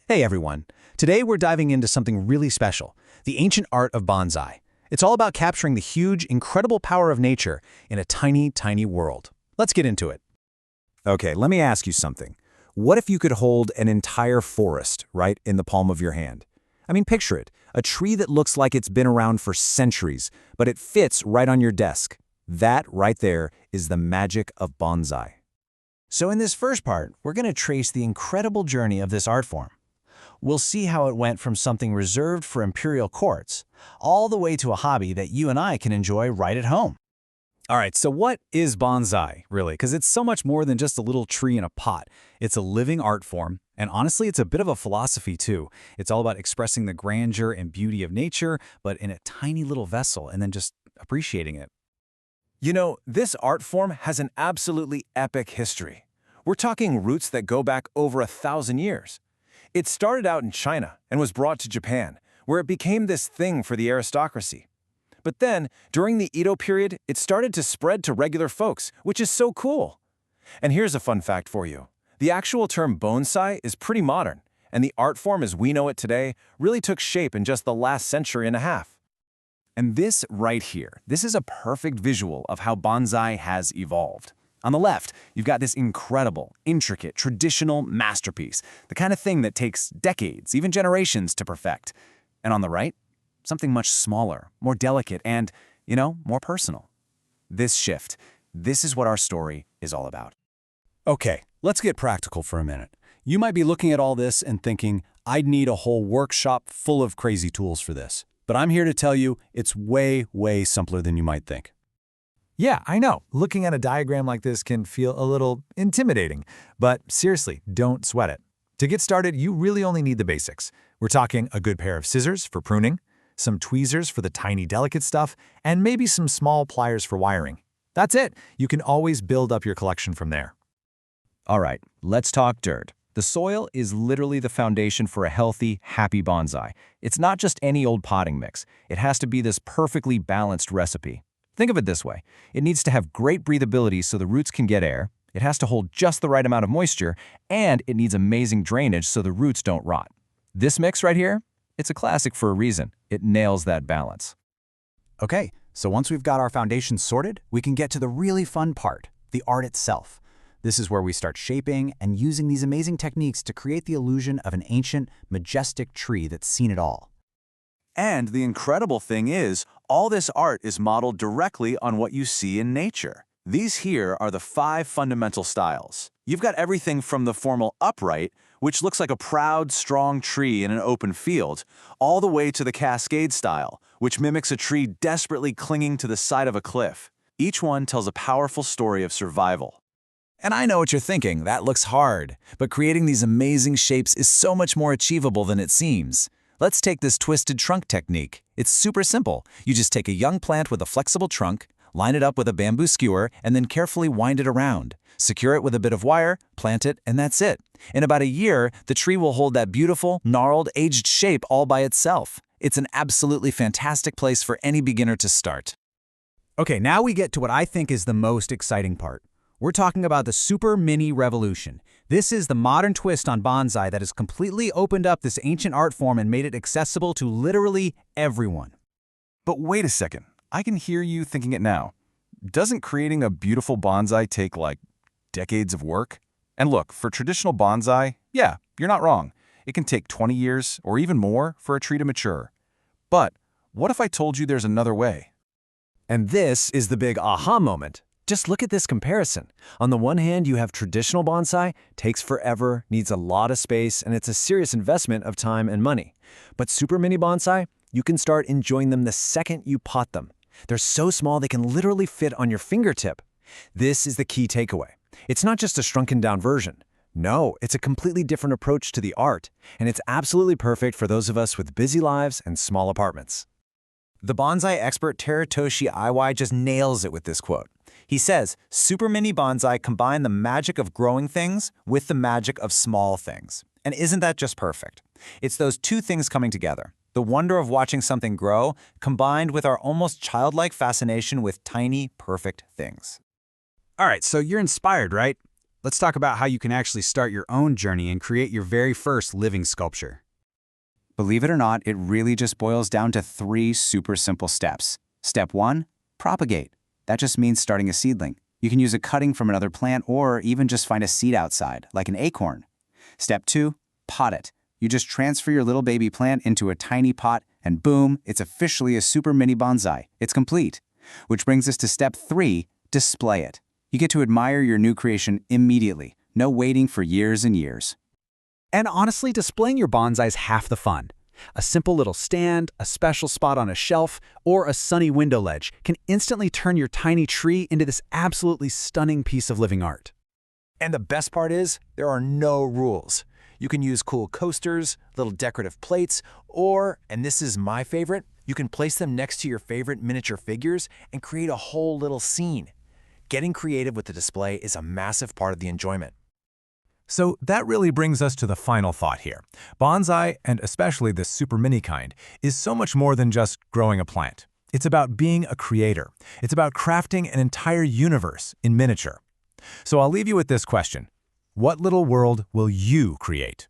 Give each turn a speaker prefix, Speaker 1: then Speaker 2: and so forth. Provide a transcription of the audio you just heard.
Speaker 1: Hey everyone. Today we're diving into something really special, the ancient art of bonsai. It's all about capturing the huge, incredible power of nature in a tiny, tiny world. Let's get into it.
Speaker 2: Okay, let me ask you something. What if you could hold an entire forest, right, in the palm of your hand? I mean, picture it, a tree that looks like it's been around for centuries, but it fits right on your desk. That right there is the magic of bonsai.
Speaker 1: So in this first part, we're going to trace the incredible journey of this art form. We'll see how it went from something reserved for imperial courts, all the way to a hobby that you and I can enjoy right at home.
Speaker 2: All right, so what is bonsai, really? Because it's so much more than just a little tree in a pot. It's a living art form, and honestly, it's a bit of a philosophy, too. It's all about expressing the grandeur and beauty of nature, but in a tiny little vessel, and then just appreciating it.
Speaker 3: You know, this art form has an absolutely epic history. We're talking roots that go back over 1,000 years. It started out in China and was brought to Japan, where it became this thing for the aristocracy. But then, during the Edo period, it started to spread to regular folks, which is so cool. And here's a fun fact for you. The actual term bonsai is pretty modern, and the art form as we know it today really took shape in just the last century and a half.
Speaker 2: And this right here, this is a perfect visual of how bonsai has evolved. On the left, you've got this incredible, intricate, traditional masterpiece, the kind of thing that takes decades, even generations, to perfect. And on the right, something much smaller, more delicate, and, more personal. This shift, this is what our story is all about.
Speaker 1: Okay, let's get practical for a minute. You might be looking at all this and thinking, I'd need a whole workshop full of crazy tools for this. But I'm here to tell you, it's way, way simpler than you might think.
Speaker 4: Yeah, I know. Looking at a diagram like this can feel a little intimidating, but seriously, don't sweat it. To get started, you really only need the basics. We're talking a good pair of scissors for pruning, some tweezers for the tiny delicate stuff, and maybe some small pliers for wiring. That's it. You can always build up your collection from there.
Speaker 2: All right, let's talk dirt. The soil is literally the foundation for a healthy, happy bonsai. It's not just any old potting mix. It has to be this perfectly balanced recipe. Think of it this way. It needs to have great breathability so the roots can get air, it has to hold just the right amount of moisture, and it needs amazing drainage so the roots don't rot. This mix right here, it's a classic for a reason. It nails that balance.
Speaker 1: Okay, so once we've got our foundation sorted, we can get to the really fun part, the art itself. This is where we start shaping and using these amazing techniques to create the illusion of an ancient, majestic tree that's seen it all.
Speaker 3: And the incredible thing is, all this art is modeled directly on what you see in nature. These here are the 5 fundamental styles. You've got everything from the formal upright, which looks like a proud, strong tree in an open field, all the way to the cascade style, which mimics a tree desperately clinging to the side of a cliff. Each one tells a powerful story of survival.
Speaker 2: And I know what you're thinking, that looks hard, but creating these amazing shapes is so much more achievable than it seems. Let's take this twisted trunk technique. It's super simple. You just take a young plant with a flexible trunk, line it up with a bamboo skewer, and then carefully wind it around. Secure it with a bit of wire, plant it, and that's it. In about a year, the tree will hold that beautiful, gnarled, aged shape all by itself. It's an absolutely fantastic place for any beginner to start.
Speaker 1: Okay, now we get to what I think is the most exciting part. We're talking about the super mini revolution. This is the modern twist on bonsai that has completely opened up this ancient art form and made it accessible to literally everyone.
Speaker 3: But wait a second, I can hear you thinking it now. Doesn't creating a beautiful bonsai take, decades of work? And look, for traditional bonsai, yeah, you're not wrong. It can take 20 years or even more for a tree to mature. But what if I told you there's another way?
Speaker 4: And this is the big aha moment. Just look at this comparison. On the one hand, you have traditional bonsai, takes forever, needs a lot of space, and it's a serious investment of time and money. But super mini bonsai, you can start enjoying them the second you pot them. They're so small they can literally fit on your fingertip. This is the key takeaway. It's not just a shrunken down version. No, it's a completely different approach to the art, and it's absolutely perfect for those of us with busy lives and small apartments.
Speaker 2: The bonsai expert Teratoshi Iwai just nails it with this quote. He says, super mini bonsai combine the magic of growing things with the magic of small things. And isn't that just perfect? It's those two things coming together. The wonder of watching something grow, combined with our almost childlike fascination with tiny, perfect things.
Speaker 1: All right, so you're inspired, right? let's talk about how you can actually start your own journey and create your very first living sculpture.
Speaker 2: Believe it or not, it really just boils down to 3 super simple steps. Step 1, propagate. That just means starting a seedling. You can use a cutting from another plant or even just find a seed outside, like an acorn. Step 2, pot it. You just transfer your little baby plant into a tiny pot and boom, it's officially a super mini bonsai. It's complete. Which brings us to step 3, display it. You get to admire your new creation immediately. No waiting for years and years.
Speaker 1: And honestly, displaying your bonsai is half the fun. A simple little stand, a special spot on a shelf, or a sunny window ledge can instantly turn your tiny tree into this absolutely stunning piece of living art.
Speaker 4: And the best part is, there are no rules. You can use cool coasters, little decorative plates, or, and this is my favorite, you can place them next to your favorite miniature figures and create a whole little scene. Getting creative with the display is a massive part of the enjoyment.
Speaker 3: So that really brings us to the final thought here. Bonsai, and especially this super mini kind, is so much more than just growing a plant. It's about being a creator. It's about crafting an entire universe in miniature. So I'll leave you with this question. What little world will you create?